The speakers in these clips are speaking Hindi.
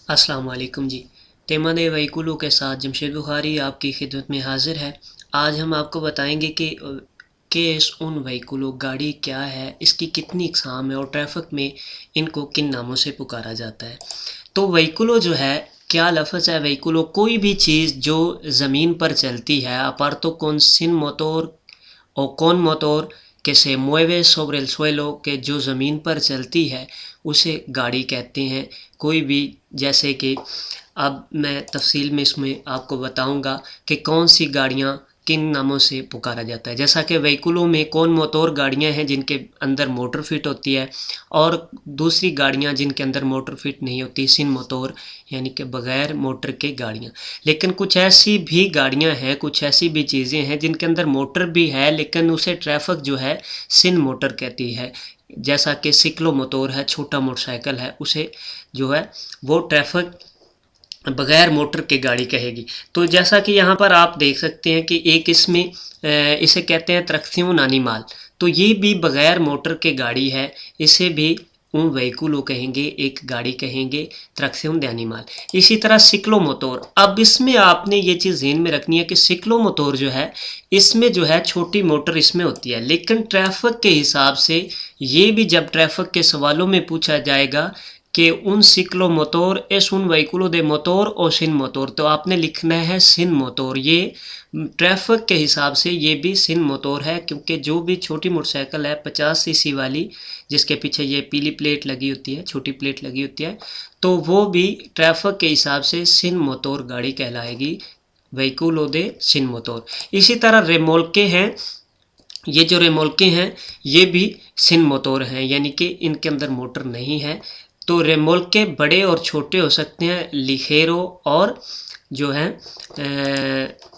अस्सलाम वालेकुम जी। तेमन वहीकुलों के साथ जमशेद बुखारी आपकी खिदमत में हाज़िर है। आज हम आपको बताएंगे कि केस उन वहीकुलों गाड़ी क्या है, इसकी कितनी इकसाम है और ट्रैफिक में इनको किन नामों से पुकारा जाता है। तो वहीकुलों जो है, क्या लफ्ज़ है वहीकुलों, कोई भी चीज़ जो ज़मीन पर चलती है, aparto con sin motor o con motor que se mueve sobre el suelo, के जो ज़मीन पर चलती है उसे गाड़ी कहते हैं। कोई भी, जैसे कि अब मैं तफसील में इसमें आपको बताऊंगा कि कौन सी गाड़ियां किन नामों से पुकारा जाता है। जैसा कि व्हीकुलों में कौन मोटर गाड़ियां हैं जिनके अंदर मोटर फिट होती है, और दूसरी गाड़ियां जिनके अंदर मोटर फिट नहीं होती, सिन मोटर यानी कि बग़ैर मोटर के गाड़ियां। लेकिन कुछ ऐसी भी गाड़ियां हैं, कुछ ऐसी भी चीज़ें हैं जिनके अंदर मोटर भी है, लेकिन उसे ट्रैफिक जो है सिन मोटर कहती है। जैसा कि सिक्लो मोटर है, छोटा मोटरसाइकिल है, उसे जो है वो ट्रैफिक बगैर मोटर के गाड़ी कहेगी। तो जैसा कि यहाँ पर आप देख सकते हैं कि एक इसमें इसे कहते हैं ट्रैक्शन एनिमल। तो ये भी बगैर मोटर के गाड़ी है, इसे भी उन व्हीकुलों कहेंगे, एक गाड़ी कहेंगे, ट्रैक्शन एनिमल। इसी तरह सिक्लोमोटर। अब इसमें आपने ये चीज़ ज़हन में रखनी है कि सिक्लोमोटर जो है, इसमें जो है छोटी मोटर इसमें होती है, लेकिन ट्रैफिक के हिसाब से ये भी जब ट्रैफिक के सवालों में पूछा जाएगा कि un ciclomotor es un vehículo de motor o sin motor, तो आपने लिखना है सिन मोटर। ये ट्रैफिक के हिसाब से ये भी सिन मोटर है, क्योंकि जो भी छोटी मोटरसाइकिल है 50 सीसी वाली, जिसके पीछे ये पीली प्लेट लगी होती है, छोटी प्लेट लगी होती है, तो वो भी ट्रैफिक के हिसाब से सिन मोटर गाड़ी कहलाएगी, व्हीकुलो दे सिन मोटर। इसी तरह रेमोल्के हैं, ये जो रेमोल्के हैं ये भी सिन मोटर हैं, यानी कि इनके अंदर मोटर नहीं है। तो रेमोल्के बड़े और छोटे हो सकते हैं, लिखेरो और जो है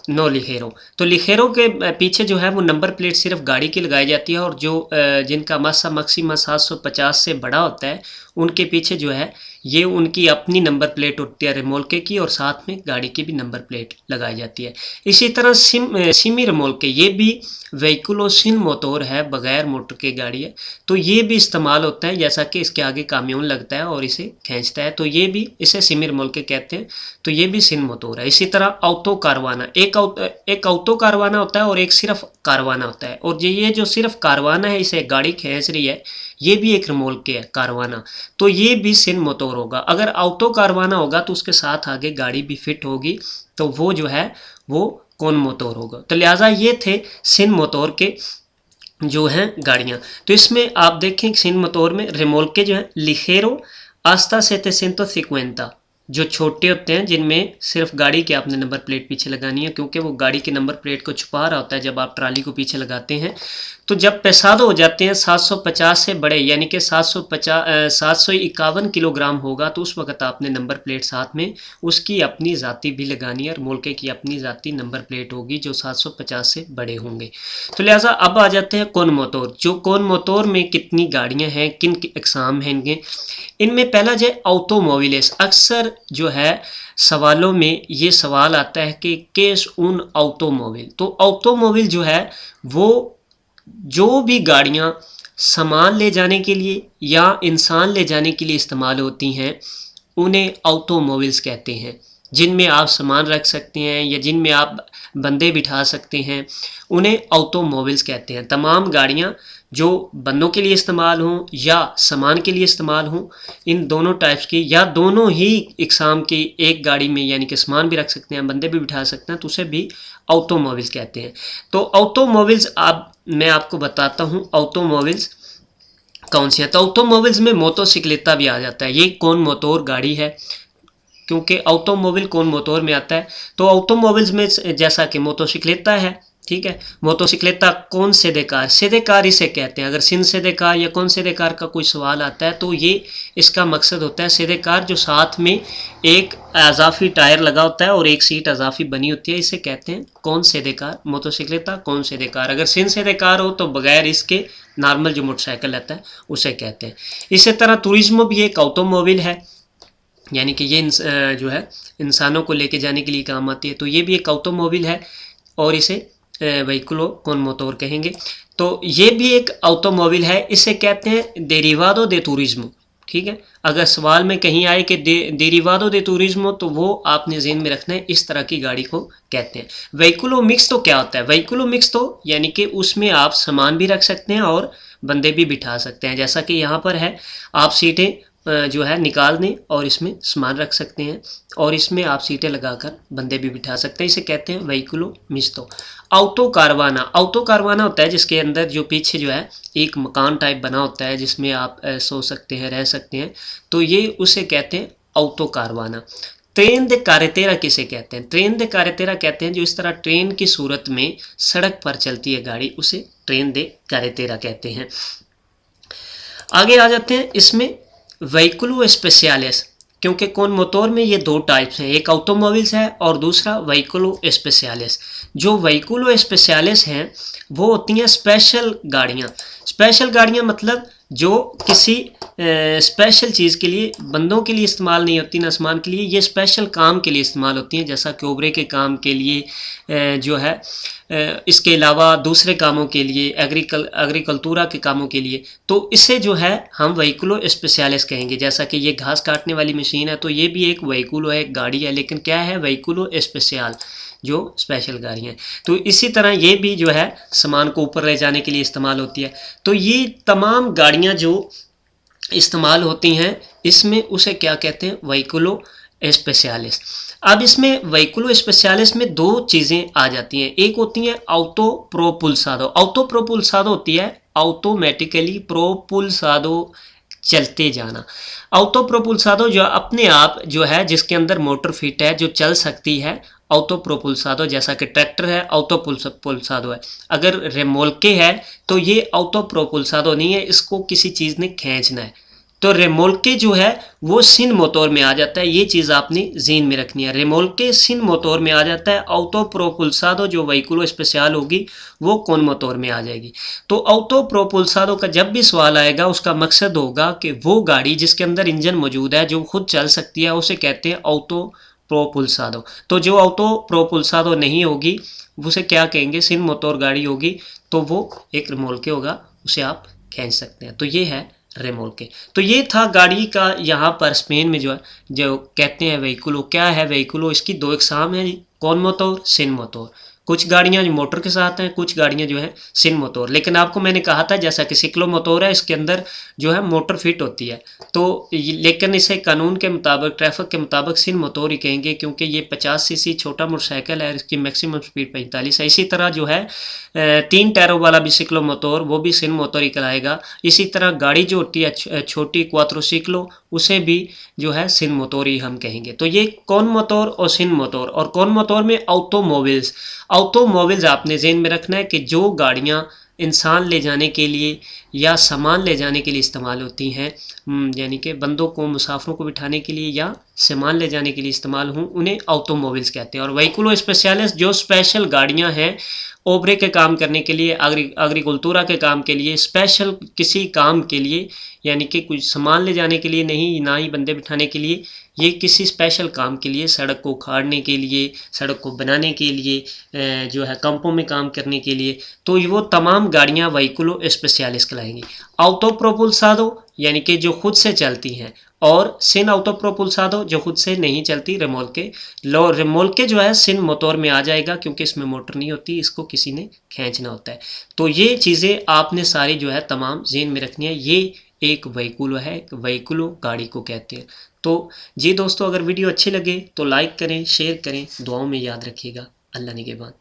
नो लिखेरो। तो लिखेरो के पीछे जो है वो नंबर प्लेट सिर्फ गाड़ी की लगाई जाती है, और जो जिनका मासा मैक्सिमम 750 से बड़ा होता है उनके पीछे जो है ये उनकी अपनी नंबर प्लेट होती है रेमोल्के की, और साथ में गाड़ी की भी नंबर प्लेट लगाई जाती है। इसी तरह सिमी रेमोल्के, ये भी व्हीकुलो सिन मोटर है, बगैर मोटर की गाड़ी है। तो ये भी इस्तेमाल होता है, जैसा कि इसके आगे काम्योन लगता है और इसे खींचता है, तो ये भी, इसे सिमी रेमोल्के कहते हैं। तो ये भी सिन मोटर है। इसी तरह ऑटो कारवाना, एक ऑटो कारवाना होता है और एक सिर्फ कारवाना होता है, और ये जो सिर्फ कारवाना है, इसे गाड़ी खींच रही है, ये भी एक रेमोल्के है कारवाना। तो ये भी सिन मोटर होगा। अगर ऑटो कारवाना होगा तो उसके साथ आगे गाड़ी भी फिट होगी, तो वो जो है वो कौन मोटर होगा। तो लिहाजा ये थे सिन मोटर के जो हैं गाड़ियाँ। तो इसमें आप देखें सिन मोटर में रेमोल्के जो है लिखेरो आस्ता 750, जो छोटे होते हैं, जिनमें सिर्फ गाड़ी के आपने नंबर प्लेट पीछे लगानी है, क्योंकि वो गाड़ी के नंबर प्लेट को छुपा रहा होता है जब आप ट्राली को पीछे लगाते हैं। तो जब पेसादो हो जाते हैं 750 से बड़े, यानी कि 751 किलोग्राम होगा, तो उस वक्त आपने नंबर प्लेट साथ में उसकी अपनी ज़ाती भी लगानी है, और मोल्के की अपनी ज़ाती नंबर प्लेट होगी जो 750 से बड़े होंगे। तो लिहाजा अब आ जाते हैं कौन मोटर। जो कौन मोटर में कितनी गाड़ियाँ हैं, किन इकसाम हैं इनके। इनमें पहला जो है ऑटोमोबिलेस। अक्सर जो है सवालों में ये सवाल आता है कि केस उन ऑटोमोबिल। तो ऑटोमोबिल जो है वो जो भी गाड़ियाँ सामान ले जाने के लिए या इंसान ले जाने के लिए इस्तेमाल होती हैं, उन्हें ऑटोमोबिल्स कहते हैं। जिनमें आप सामान रख सकते हैं या जिनमें आप बंदे बिठा सकते हैं, उन्हें ऑटोमोबिल्स कहते हैं। तमाम गाड़ियाँ जो बंदों के लिए इस्तेमाल हों या सामान के लिए इस्तेमाल हों, इन दोनों टाइप्स की या दोनों ही इकसाम की एक गाड़ी में, यानी कि सामान भी रख सकते हैं, बंदे भी बिठा सकते हैं, तो उसे भी ऑटोमोबिल्स कहते हैं। तो ऑटोमोबिल्स मैं आपको बताता हूँ ऑटोमोबिल्स कौन सी है। तो ऑटोमोबिल्स में मोटोसिक्लेटा भी आ जाता है। ये कौन मोटर गाड़ी है, क्योंकि ऑटोमोबिल कौन मोटर में आता है। तो ऑटोमोबिल्स में जैसा कि मोटोसिक्लेटा है, ठीक है, मोटोसिक्लेटा कौन सेदेकार, सेदेकार इसे कहते हैं। अगर सिन सेदेकार या कौन सेदेकार का कोई सवाल आता है तो ये इसका मकसद होता है सेदेकार, जो साथ में एक अजाफी टायर लगा होता है और एक सीट अजाफी बनी होती है, इसे कहते हैं कौन सेदेकार, मोटोसिक्लेटा कौन सेदेकार। अगर सिन सेदेकार हो तो बगैर इसके नॉर्मल जो मोटरसाइकिल रहता है उसे कहते हैं। इसी तरह टूरिज्मो भी एक ऑटोमोबिल है, यानी कि ये जो है इंसानों को लेके जाने के लिए काम आती है, तो ये भी एक ऑटोमोबिल है, और इसे व्हीकुलो कौन मोटर कहेंगे। तो ये भी एक ऑटोमोबिल है, इसे कहते हैं डेरिवादो दे टूरिज्मो। ठीक है। अगर सवाल में कहीं आए कि डेरिवादो दे तुरिज्मो, तो वो आपने ज़हन में रखना है, इस तरह की गाड़ी को कहते हैं। व्हीकुलो मिक्स तो क्या होता है? व्हीकुलो मिक्स तो यानी कि उसमें आप सामान भी रख सकते हैं और बंदे भी बिठा सकते हैं। जैसा कि यहाँ पर है, आप सीटें जो है निकाल दें और इसमें सामान रख सकते हैं और इसमें आप सीटें लगाकर बंदे भी बिठा सकते हैं। इसे कहते हैं व्हीकुलो मिस्तो। ऑटो कारवाना, ऑटो कारवाना होता है जिसके अंदर जो पीछे जो है एक मकान टाइप बना होता है जिसमें आप सो सकते हैं, रह सकते हैं, तो ये उसे कहते हैं ऑटो कारवाना। ट्रेन दे कारेतेरा किसे कहते हैं? ट्रेन दे कारेतेरा कहते हैं जो इस तरह ट्रेन की सूरत में सड़क पर चलती है गाड़ी, उसे ट्रेन दे कारेतेरा कहते हैं। आगे आ जाते हैं इसमें व्हीकुलो स्पेशलिस, क्योंकि कौन मोटोर में ये दो टाइप्स हैं, एक ऑटोमोबाइल्स है और दूसरा व्हीकुलो स्पेशलिस। जो व्हीकुलो स्पेशलिस हैं वो होती हैं स्पेशल गाड़ियाँ। स्पेशल गाड़ियाँ मतलब जो किसी स्पेशल चीज़ के लिए, बंदों के लिए इस्तेमाल नहीं होती ना सामान के लिए, ये स्पेशल काम के लिए इस्तेमाल होती हैं, जैसा कोबरे के काम के लिए जो है, इसके अलावा दूसरे कामों के लिए, एग्रीकल्तूरा के कामों के लिए, तो इसे जो है हम व्हीकुलो स्पेशलिस कहेंगे। जैसा कि ये घास काटने वाली मशीन है तो ये भी एक व्हीकुलो है, एक गाड़ी है, लेकिन क्या है? व्हीकुलो स्पेशल, जो स्पेशल गाड़ियाँ हैं। तो इसी तरह ये भी जो है सामान को ऊपर ले जाने के लिए इस्तेमाल होती है। तो ये तमाम गाड़ियाँ जो इस्तेमाल होती हैं इसमें उसे क्या कहते हैं? व्हीकुलो स्पेशलिस। अब इसमें व्हीकुलो स्पेशलिस में दो चीज़ें आ जाती हैं, एक होती हैं ऑटो प्रोपुल्सादो। ऑटो प्रोपुल्सादो होती है ऑटोमेटिकली, प्रोपुल्सादो चलते जाना। ऑटो प्रोपुल्सादो जो अपने आप जो है, जिसके अंदर मोटर फिट है, जो चल सकती है, ऑटो प्रोपुल्सादो। जैसा कि ट्रैक्टर है ऑटो पुल्सादो है। अगर रेमोल्के है तो ये ऑटो प्रोपुल्सादो नहीं है, इसको किसी चीज़ ने खींचना है, तो रेमोल्के जो है वो सिन मोटोर में आ जाता है। ये चीज़ आपने ज़हन में रखनी है, रेमोल्के सिन मोटोर में आ जाता है। ऑटो प्रोपुल्सादो जो व्हीकुलो स्पेशल होगी वो कौन मोटोर में आ जाएगी। तो ऑटो प्रोपुल्सादो का जब भी सवाल आएगा उसका मकसद होगा कि वो गाड़ी जिसके अंदर इंजन मौजूद है, जो खुद चल सकती है, उसे कहते हैं ऑटो प्रोपुल्सादो। तो जो ऑटो प्रोपुल्सादो नहीं होगी उसे क्या कहेंगे? सिन मोटोर गाड़ी होगी तो वो एक रेमोल्के होगा, उसे आप खींच सकते हैं। तो ये है रेमोल्के। तो ये था गाड़ी का, यहाँ पर स्पेन में जो है जो कहते हैं व्हीकुलो। क्या है व्हीकुलो? इसकी दो इकसाम है, कौन मोटोर, सिन मोटोर। कुछ गाड़ियाँ जो मोटर के साथ हैं, कुछ गाड़ियाँ जो हैं सिन मोटोर। लेकिन आपको मैंने कहा था जैसा कि सिक्लो मोटोर है, इसके अंदर जो है मोटर फिट होती है, तो लेकिन इसे कानून के मुताबिक, ट्रैफिक के मुताबिक सिन मोटोर ही कहेंगे, क्योंकि ये 50 सीसी छोटा मोटरसाइकिल है, इसकी मैक्सिमम स्पीड 45 है। इसी तरह जो है 3 टायरों वाला भी सिक्लो मोटोर, वो भी सिन मोटोर ही कहलाएगा। इसी तरह गाड़ी जो होती है छोटी क्वात्रोसिक्लो, उसे भी जो है सिन मोटोर ही हम कहेंगे। तो ये कौन मोटोर और सिन मोटोर। और कौन मोटोर में ऑटोमोबाइल्स। ऑटोमोबाइल्स आपने ज़हन में रखना है कि जो गाड़ियाँ इंसान ले जाने के लिए या सामान ले जाने के लिए इस्तेमाल होती हैं, यानी कि बंदों को, मुसाफिरों को बिठाने के लिए या सामान ले जाने के लिए इस्तेमाल हों, उन्हें ऑटोमोबाइल्स कहते हैं। और व्हीकुलो स्पेशलिस जो स्पेशल गाड़ियाँ हैं, ओबरे के काम करने के लिए, एग्रीकल्तूरा के काम के लिए, स्पेशल किसी काम के लिए, यानी कि कुछ सामान ले जाने के लिए नहीं, ना ही बंदे बिठाने के लिए, ये किसी स्पेशल काम के लिए, सड़क को उखाड़ने के लिए, सड़क को बनाने के लिए, जो है कंपों में काम करने के लिए, तो वो तमाम गाड़ियाँ व्हीकुलो स्पेशलिस कहलाएंगी। ऑटो प्रोपुल्सादो यानी कि जो खुद से चलती हैं, और सिन ऑटो प्रोपुल्सादो जो खुद से नहीं चलती, रेमोल्के। रेमोल्के जो है सिन मोटोर में आ जाएगा, क्योंकि इसमें मोटर नहीं होती, इसको किसी ने खींचना होता है। तो ये चीज़ें आपने सारी जो है तमाम ज़हन में रखनी है। ये एक व्हीकुलो है, एक व्हीकुलो गाड़ी को कहते हैं। तो जी दोस्तों, अगर वीडियो अच्छी लगे तो लाइक करें, शेयर करें, दुआओं में याद रखिएगा। अल्लाह निगहबान।